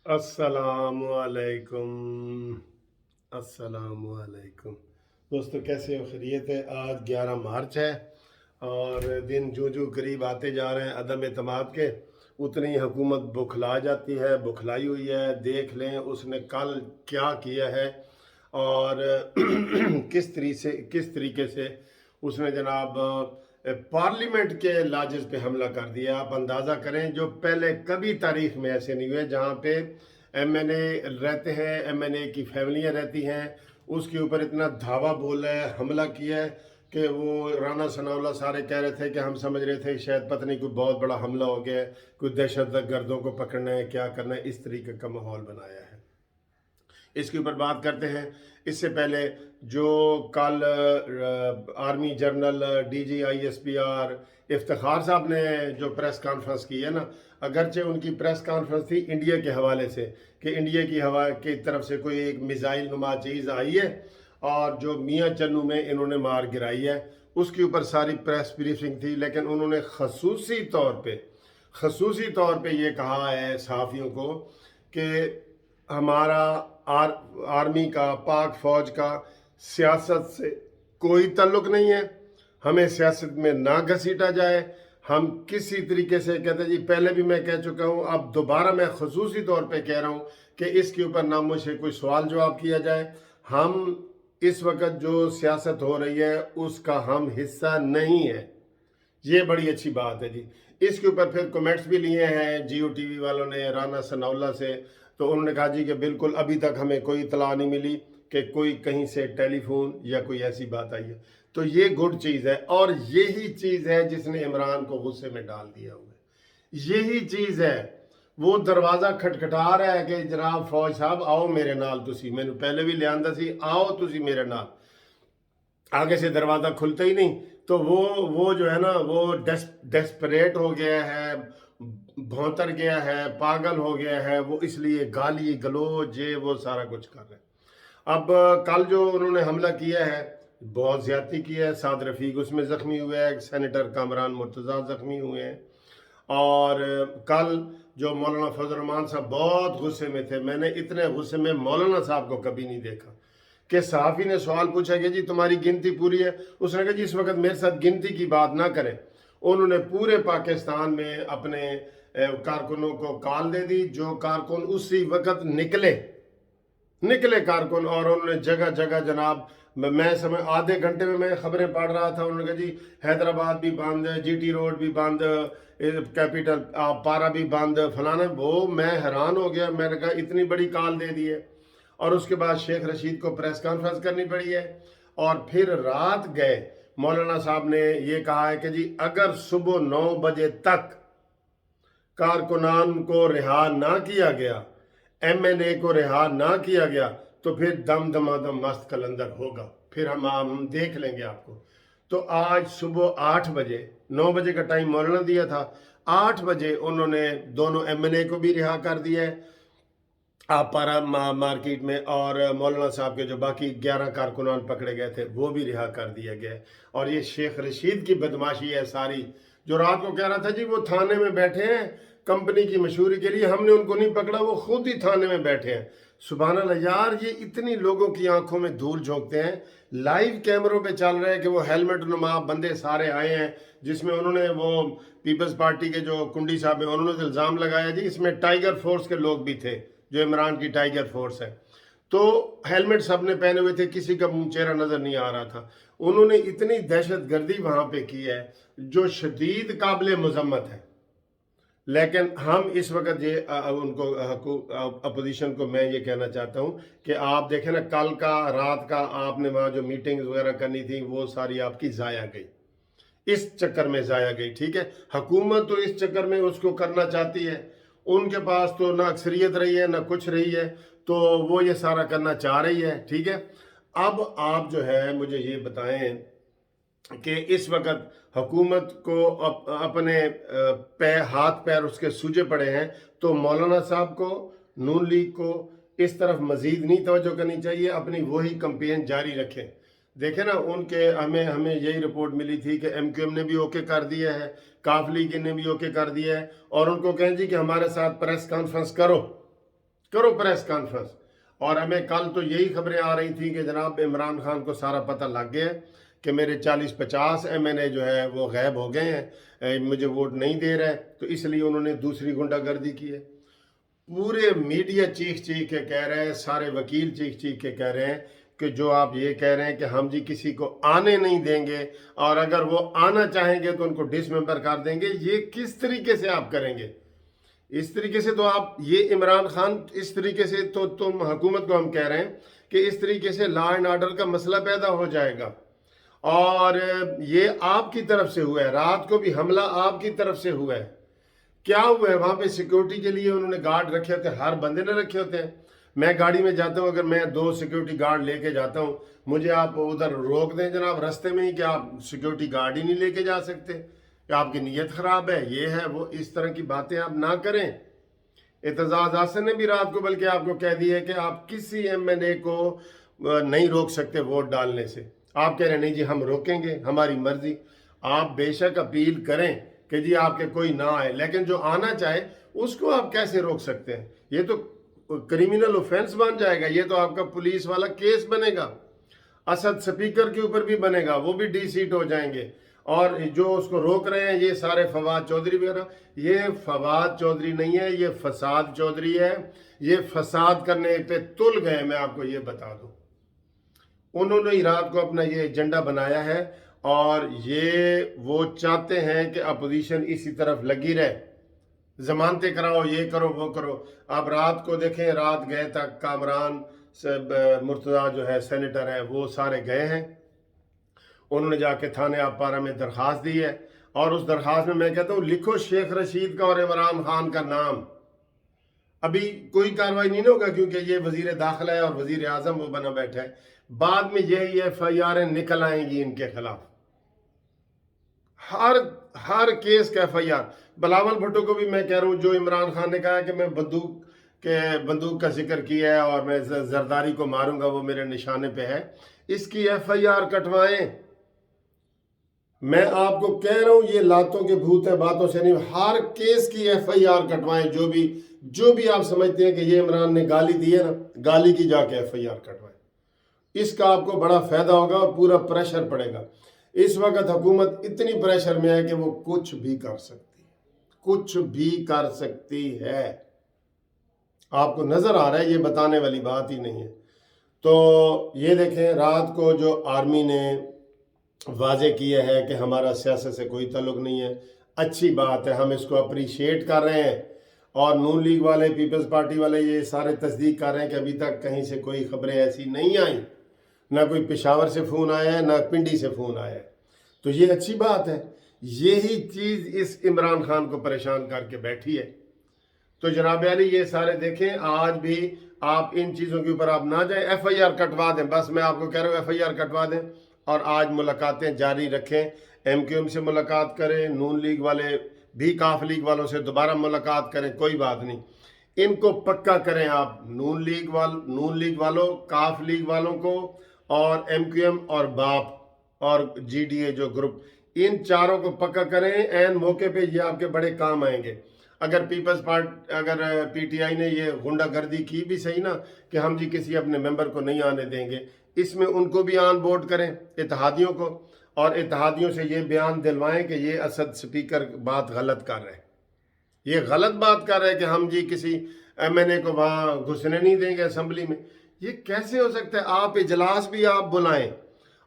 अस्सलाम वालेकुम। अस्सलाम वालेकुम। दोस्तों, कैसे हो? खैरियत है? आज 11 मार्च है और दिन जो जो करीब आते जा रहे हैं अदम एतमाद के, उतनी ही हुकूमत बौखला जाती है, बौखलाई हुई है। देख लें उसने कल क्या किया है और किस तरीके से उसने जनाब पार्लियामेंट के लाजिज पे हमला कर दिया। आप अंदाज़ा करें, जो पहले कभी तारीख में ऐसे नहीं हुए, जहाँ पे एमएनए रहते हैं, एमएनए की फैमिलियाँ रहती हैं, उसके ऊपर इतना धावा बोला है, हमला किया है कि वो राना सनाउल्लाह सारे कह रहे थे कि हम समझ रहे थे शायद पता नहीं कोई बहुत बड़ा हमला हो गया है, कोई दहशत गर्दों को पकड़ना है, क्या करना है, इस तरीके का माहौल बनाया है। इसके ऊपर बात करते हैं। इससे पहले जो कल आर्मी जनरल DGISPR इफ्तिखार साहब ने जो प्रेस कॉन्फ्रेंस की है ना, अगरचे उनकी प्रेस कॉन्फ्रेंस थी इंडिया के हवाले से कि इंडिया की हवा की तरफ से कोई एक मिसाइल नुमा चीज़ आई है और जो मियाँ चन्नू में इन्होंने मार गिराई है, उसके ऊपर सारी प्रेस ब्रीफिंग थी। लेकिन उन्होंने खसूसी तौर पे ये कहा है सहाफ़ियों को कि हमारा आर्मी का, पाक फौज का सियासत से कोई ताल्लुक नहीं है, हमें सियासत में ना घसीटा जाए। हम किसी तरीके से कहते जी, पहले भी मैं कह चुका हूँ, अब दोबारा मैं खसूसी तौर पे कह रहा हूँ कि इसके ऊपर ना मुझसे कोई सवाल जवाब किया जाए। हम इस वक्त जो सियासत हो रही है उसका हम हिस्सा नहीं है। ये बड़ी अच्छी बात है जी। इसके ऊपर फिर कमेंट्स भी लिए हैं जियो टीवी वालों ने राना सनाउल्लाह से। तो उन्होंने कहा जी कि बिल्कुल अभी तक हमें कोई इतला नहीं मिली कि कोई कहीं से टेलीफोन या कोई ऐसी बात आई है। तो ये गुड चीज़ है और यही चीज़ है जिसने इमरान को गुस्से में डाल दिया हुआ है। यही चीज़ है। वो दरवाज़ा खटखटा रहा है कि जनाब फौज साहब आओ मेरे नाल, तुसी मैंने पहले भी लियांदा सी, आओ तुसी मेरे नाल। आगे से दरवाज़ा खुलता ही नहीं। तो वो जो है ना, वो डेस्परेट हो गया है, भौंतर गया है, पागल हो गया है। वो इसलिए गाली गलोच ये वो सारा कुछ कर रहे हैं। अब कल जो उन्होंने हमला किया है, बहुत ज़्यादती किया है। साद रफ़ीक उसमें ज़ख्मी हुआ है, सेनेटर कामरान मुर्तज़ा ज़ख्मी हुए हैं। और कल जो मौलाना फजल रहमान साहब बहुत गुस्से में थे। मैंने इतने गुस्से में मौलाना साहब को कभी नहीं देखा कि सहाफ़ी ने सवाल पूछा कि जी तुम्हारी गिनती पूरी है। उसने कहा जी इस वक्त मेरे साथ गिनती की बात ना करें। उन्होंने पूरे पाकिस्तान में अपने कारकुनों को कॉल दे दी। जो कारकुन उसी वक्त निकले कारकुन, और उन्होंने जगह जगह जनाब, मैं समय आधे घंटे में मैं खबरें पढ़ रहा था। उन्होंने कहा जी हैदराबाद भी बंद, GT रोड भी बंद, कैपिटल पारा भी बंद, फलाना। वो मैं हैरान हो गया। मैंने कहा इतनी बड़ी कॉल दे दी है। और उसके बाद शेख रशीद को प्रेस कॉन्फ्रेंस करनी पड़ी है। और फिर रात गए मौलाना साहब ने ये कहा है कि जी अगर सुबह 9 बजे तक कारकुनान को रिहा ना किया गया, MNA को रिहा ना किया गया, तो फिर दम दमादम मस्त कलंदर होगा, फिर हम देख लेंगे आपको। तो आज सुबह 8 बजे, 9 बजे का टाइम मौलाना दिया था, 8 बजे उन्होंने दोनों MNA को भी रिहा कर दिया है आप पारा मार्केट में, और मौलाना साहब के जो बाकी 11 कारकुनान पकड़े गए थे वो भी रिहा कर दिया गया। और ये शेख रशीद की बदमाशी है सारी, जो रात को कह रहा था जी वो थाने में बैठे हैं कंपनी की मशहूरी के लिए, हमने उनको नहीं पकड़ा, वो खुद ही थाने में बैठे हैं। सुभान अल्लाह यार, ये इतनी लोगों की आंखों में धूल झोंकते हैं। लाइव कैमरों पे चल रहे हैं कि वो हेलमेट नुमा बंदे सारे आए हैं, जिसमें उन्होंने वो पीपल्स पार्टी के जो कुंडी साहब हैं उन्होंने तो इल्ज़ाम लगाया जी इसमें टाइगर फोर्स के लोग भी थे, जो इमरान की टाइगर फोर्स है। तो हेलमेट सब ने पहने हुए थे, किसी का चेहरा नजर नहीं आ रहा था। उन्होंने इतनी दहशत गर्दी वहां पे की है जो शदीद काबिल मजम्मत है। लेकिन हम इस वक्त ये उनको अपोजिशन को मैं ये कहना चाहता हूँ कि आप देखें ना, कल का रात का आपने वहाँ जो मीटिंग्स वगैरह करनी थी वो सारी आपकी ज़ाया गई, इस चक्कर में ज़ाया गई। ठीक है, हुकूमत तो इस चक्कर में उसको करना चाहती है, उनके पास तो ना अक्सरियत रही है ना कुछ रही है, तो वो ये सारा करना चाह रही है। ठीक है, अब आप जो है मुझे ये बताएं कि इस वक्त हुकूमत को अपने हाथ पैर उसके सूजे पड़े हैं, तो मौलाना साहब को, नून लीग को इस तरफ मजीद नहीं तवज्जो करनी चाहिए, अपनी वही कंपेन जारी रखें। देखें ना, उनके हमें हमें यही रिपोर्ट मिली थी कि MQM ने भी ओके कर दिया है, काफ लीग ने भी ओके कर दिया है, और उनको कहें जी कि हमारे साथ प्रेस कॉन्फ्रेंस करो, کرو پریس کانفرنس. اور ہمیں کل تو یہی خبریں آ رہی تھیں کہ جناب عمران خان کو سارا پتہ لگ گیا ہے کہ میرے 40-50 MNA جو ہے وہ غائب ہو گئے ہیں, مجھے ووٹ نہیں دے رہے, تو اس لیے انہوں نے دوسری غنڈہ گردی کی ہے. پورے میڈیا چیخ چیخ کے کہہ رہے ہیں, سارے وکیل چیخ چیخ کے کہہ رہے ہیں کہ جو آپ یہ کہہ رہے ہیں کہ ہم جی کسی کو آنے نہیں دیں گے, اور اگر وہ آنا چاہیں گے تو ان کو ڈس ممبر کر دیں گے. یہ کس طریقے سے آپ کریں گے؟ اس طریقے سے تو آپ, یہ عمران خان اس طریقے سے تو تم حکومت کو ہم کہہ رہے ہیں کہ اس طریقے سے لا اینڈ آرڈر کا مسئلہ پیدا ہو جائے گا. اور یہ آپ کی طرف سے ہوا ہے, رات کو بھی حملہ آپ کی طرف سے ہوا ہے. کیا ہوا ہے وہاں پہ؟ سیکیورٹی کے لیے انہوں نے گارڈ رکھے ہوتے ہیں, ہر بندے نے رکھے ہوتے ہیں. میں گاڑی میں جاتا ہوں, اگر میں 2 سیکیورٹی گارڈ لے کے جاتا ہوں, مجھے آپ ادھر روک دیں جناب رستے میں ہی کہ آپ سیکیورٹی گارڈ ہی نہیں لے کے جا سکتے, کہ آپ کی نیت خراب ہے, یہ ہے وہ, اس طرح کی باتیں آپ نہ کریں. اعتزاز احسن نے بھی رات کو بلکہ آپ کو کہہ دیا ہے کہ آپ کسی MNA کو نہیں روک سکتے ووٹ ڈالنے سے. آپ کہہ رہے ہیں نہیں جی ہم روکیں گے, ہماری مرضی. آپ بے شک اپیل کریں کہ جی آپ کے کوئی نہ آئے, لیکن جو آنا چاہے اس کو آپ کیسے روک سکتے ہیں؟ یہ تو کریمنل اوفینس بن جائے گا, یہ تو آپ کا پولیس والا کیس بنے گا. اسد سپیکر کے اوپر بھی بنے گا, وہ بھی ڈی سیٹ ہو جائیں گے. اور جو اس کو روک رہے ہیں یہ سارے فواد چودھری وغیرہ, یہ فواد چودھری نہیں ہے, یہ فساد چودھری ہے. یہ فساد کرنے پہ تل گئے, میں آپ کو یہ بتا دوں. انہوں نے ہی رات کو اپنا یہ ایجنڈا بنایا ہے, اور یہ وہ چاہتے ہیں کہ اپوزیشن اسی طرف لگی رہے, ضمانتیں کراؤ, یہ کرو وہ کرو. آپ رات کو دیکھیں, رات گئے تک کامران مرتضیٰ جو ہے سینیٹر ہے, وہ سارے گئے ہیں. انہوں نے جا کے تھانے آپارہ میں درخواست دی ہے, اور اس درخواست میں کہتا ہوں لکھو شیخ رشید کا اور عمران خان کا نام. ابھی کوئی کاروائی نہیں ہوگا کیونکہ یہ وزیر داخلہ ہے اور وزیر اعظم وہ بنا بیٹھا ہے. بعد میں یہی FIR نکل آئیں گی ان کے خلاف, ہر کیس کا FIR. بلاول بھٹو کو بھی میں کہہ رہا ہوں, جو عمران خان نے کہا کہ میں بندوق کا ذکر کیا ہے اور میں زرداری کو ماروں گا, وہ میرے نشانے پہ ہے, اس کی FIR کٹوائیں. میں آپ کو کہہ رہا ہوں, یہ لاتوں کے بھوت ہے, باتوں سے نہیں. ہر کیس کی FIR کٹوائیں, جو بھی آپ سمجھتے ہیں کہ یہ عمران نے گالی دی ہے نا, گالی کی جا کے FIR کٹوائیں. اس کا آپ کو بڑا فائدہ ہوگا اور پورا پریشر پڑے گا. اس وقت حکومت اتنی پریشر میں ہے کہ وہ کچھ بھی کر سکتی ہے, کچھ بھی کر سکتی ہے. آپ کو نظر آ رہا ہے, یہ بتانے والی بات ہی نہیں ہے. تو یہ دیکھیں, رات کو جو آرمی نے واضح کیا ہے کہ ہمارا سیاست سے کوئی تعلق نہیں ہے, اچھی بات ہے, ہم اس کو اپریشیٹ کر رہے ہیں. اور نون لیگ والے, پیپلز پارٹی والے یہ سارے تصدیق کر رہے ہیں کہ ابھی تک کہیں سے کوئی خبریں ایسی نہیں آئیں, نہ کوئی پشاور سے فون آیا ہے, نہ پنڈی سے فون آیا ہے. تو یہ اچھی بات ہے. یہی چیز اس عمران خان کو پریشان کر کے بیٹھی ہے. تو جناب علی یہ سارے دیکھیں, آج بھی آپ ان چیزوں کے اوپر آپ نہ جائیں, FIR کٹوا دیں. بس میں آپ کو کہہ رہا ہوں FIR کٹوا دیں, اور آج ملاقاتیں جاری رکھیں. MQM سے ملاقات کریں, نون لیگ والے بھی کاف لیگ والوں سے دوبارہ ملاقات کریں, کوئی بات نہیں. ان کو پکا کریں آپ, نون لیگ والوں, کاف لیگ والوں کو, اور MQM اور باپ اور GDA جو گروپ, ان چاروں کو پکا کریں. این موقع پہ یہ آپ کے بڑے کام آئیں گے. اگر اگر PTI نے یہ غنڈہ گردی کی بھی صحیح نا, کہ ہم جی کسی اپنے ممبر کو نہیں آنے دیں گے, اس میں ان کو بھی آن بورڈ کریں, اتحادیوں کو, اور اتحادیوں سے یہ بیان دلوائیں کہ یہ اسد سپیکر بات غلط کر رہے ہیں, یہ غلط بات کر رہے ہیں کہ ہم جی کسی MNA کو وہاں گھسنے نہیں دیں گے اسمبلی میں. یہ کیسے ہو سکتا ہے؟ آپ اجلاس بھی آپ بلائیں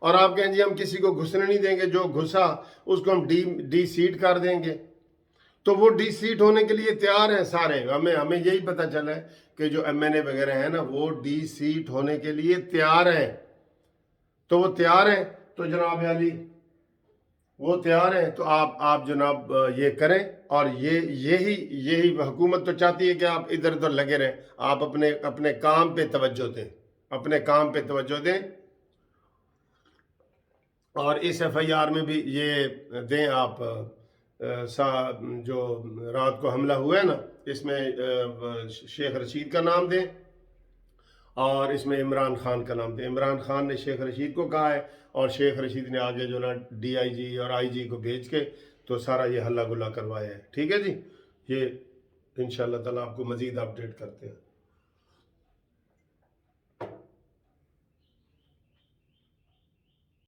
اور آپ کہیں جی ہم کسی کو گھسنے نہیں دیں گے, جو گھسا اس کو ہم ڈی سیٹ کر دیں گے. تو وہ ڈی سیٹ ہونے کے لیے تیار ہیں سارے. ہمیں یہی پتہ چلا ہے کہ جو MNA وغیرہ ہیں نا, وہ ڈی سیٹ ہونے کے لیے تیار ہیں. تو وہ تیار ہیں, تو جناب علی وہ تیار ہیں, تو آپ جناب یہ کریں. اور یہی حکومت تو چاہتی ہے کہ آپ ادھر ادھر لگے رہیں. آپ اپنے کام پہ توجہ دیں, اپنے کام پہ توجہ دیں. اور اس FIR میں بھی یہ دیں آپ, جو رات کو حملہ ہوا ہے نا, اس میں شیخ رشید کا نام دیں, اور اس میں عمران خان کا نام دیں. عمران خان نے شیخ رشید کو کہا ہے, اور شیخ رشید نے آگے جو نا DIG اور IG کو بھیج کے تو سارا یہ ہلا گلا کروایا ہے. ٹھیک ہے جی, یہ انشاءاللہ تعالیٰ آپ کو مزید اپڈیٹ کرتے ہیں.